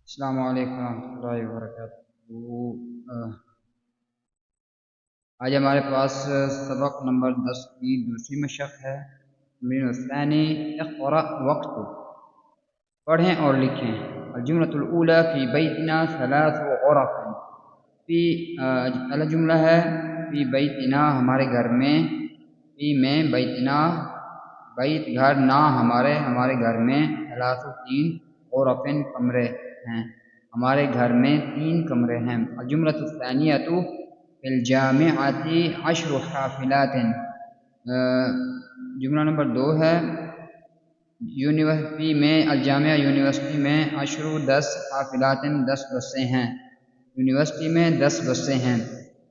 السلام علیکم ورحمۃ اللہ وبرکاتہ۔ آج ہمارے پاس سبق نمبر 10 کی دوسری مشق ہے۔ تمرین الثانی اقرأ وقت، پڑھیں اور لکھیں۔ الجملۃ الاولی فی بیتنا ثلاث غرف، پہلا جملہ ہے فی بیتنا ہمارے گھر میں، فی میں بیتنا بیت گھر، نا ہمارے گھر میں، ثلاث تین، غرفن کمرے ہیں، ہمارے گھر میں 3 کمرے ہیں۔ الجملۃ الثانیۃ فی الجامعۃ 10 حافلات، جملہ نمبر 2 ہے یونیورسٹی میں، الجامعہ یونیورسٹی میں، 10 حافلات 10 بسیں ہیں، یونیورسٹی میں 10 بسیں ہیں۔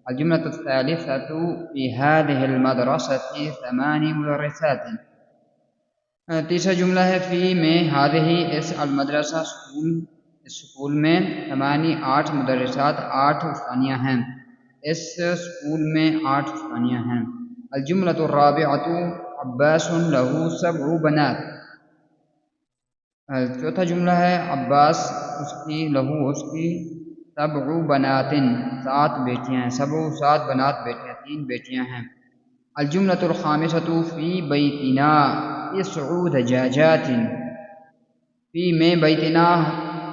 الجملۃ الثالثۃ فی هذه المدرسة 8 مدرسات، تیسرا جملہ ہے فی میں، هذه اس المدرسہ اسکول میں، 8 مدرسات 8 استانیہ ہیں، اس اسکول میں 8 استانیہ ہیں۔ الجملۃ الرابعۃ عباس له 7 بنات، چوتھا جملہ ہے عباس اس کی 7 بنات 7 بیٹیاں ہیں، 7 بنات بیٹیاں، 3 بیٹیاں ہیں۔ الجملۃ الخامسۃ فی بیتنا 9 دجاجات، فی میں بیتنا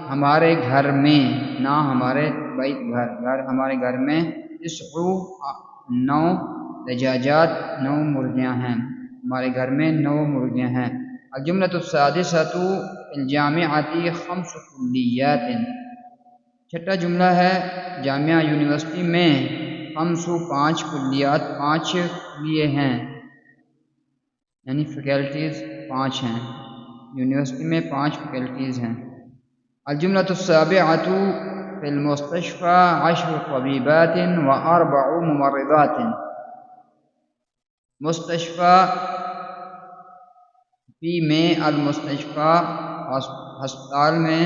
ہمارے گھر میں، نا ہمارے بیت گھر ہمارے گھر میں، 9 دجاجات 9 مرغیاں ہیں، ہمارے گھر میں 9 مرغیاں ہیں۔ الجملۃ السادسۃ فی الجامعۃ 5 کلیات، چھٹا جملہ ہے جامعہ یونیورسٹی میں 5 کلیات 5 کلیے ہیں، یعنی فیکلٹیز 5 ہیں، یونیورسٹی میں 5 فیکلٹیز ہیں۔ الجملۃ السابعۃ فی المستشفى 10 طبیبات و4 ممرضات، مستشفى فی میں، المستشفى ہسپتال میں،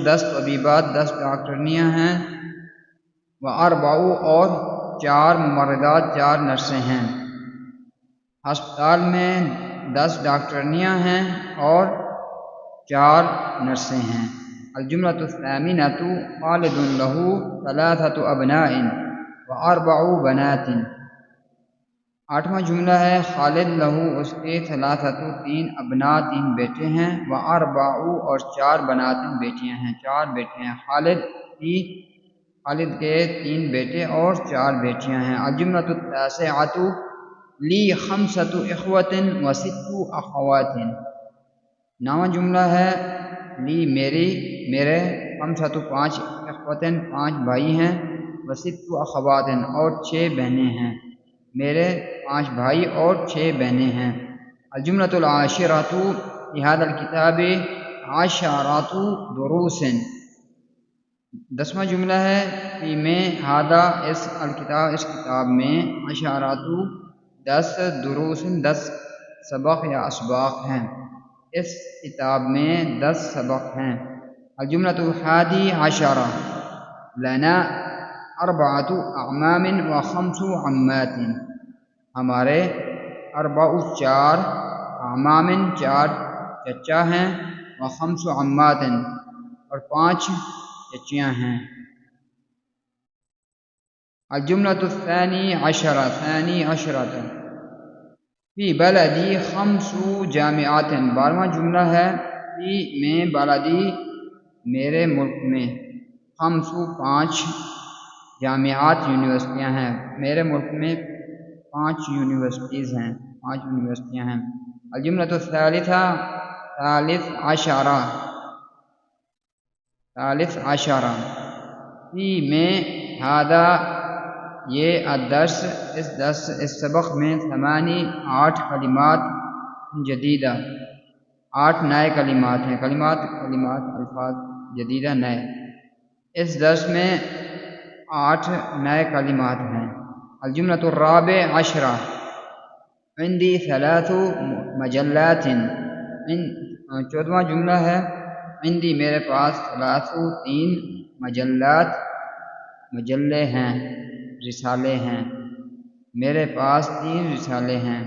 10 طبیبات 10 ڈاکٹرنیاں ہیں، و4 اور 4 ممرضات 4 نرسیں ہیں، ہسپتال میں 10 ڈاکٹرنیاں ہیں اور 4 نرسیں ہیں۔ الجملۃ الثامنۃ خالد له 3 ابناء و4 بنات، آٹھواں جملہ ہے خالد لہو اس کے 3 ابناء 3 بیٹے ہیں، و4 اور 4 بنات بیٹیاں ہیں، 4 بیٹے ہیں۔ خالد کے 3 بیٹے اور 4 بیٹیاں ہیں۔ الجملۃ التاسعۃ لی 5 اخوۃ و6 اخوات، نواں جملہ ہے لی میرے 5 اخوۃ 5 بھائی ہیں، و6 اخوات اور 6 بہنیں ہیں، میرے 5 بھائی اور 6 بہنیں ہیں۔ الجملۃ العاشرۃ فی ھذا الکتاب 10 دروس، 10واں جملہ ہے فی میں، ھذا اس الکتاب اس کتاب میں، 10 دروس 10 سبق یا اسباق ہیں، اس کتاب میں 10 سبق ہیں۔ الجملۃ الحادی عشرہ لنا 4 اعمام و5 عمات، ہمارے 4 اعمام 4 چچا ہیں، و5 عمات اور 5 چچیاں ہیں۔ الجملۃ الثانی عشرۃ فی بلدی 5 جامعات، 12واں جملہ ہے فی میں، بلدی میرے ملک میں، 5 جامعات یونیورسٹیاں ہیں، میرے ملک میں 5 یونیورسٹیز ہیں، 5 یونیورسٹیاں ہیں۔ الجملۃ ثالث عشرہ فی میں، ھذا یہ، الدرس اس سبق میں، 8 کلمات جدیدہ 8 نئے کلمات ہیں، کلمات الفاظ جدیدہ نئے، اس درس میں 8 نئے کلمات ہیں۔ الجملۃ الرابع عشرہ عندی 3 مجلات، 14واں جملہ ہے عندی میرے پاس 3 مجلات مجلے ہیں، رسالے ہیں، میرے پاس 3 رسالے ہیں۔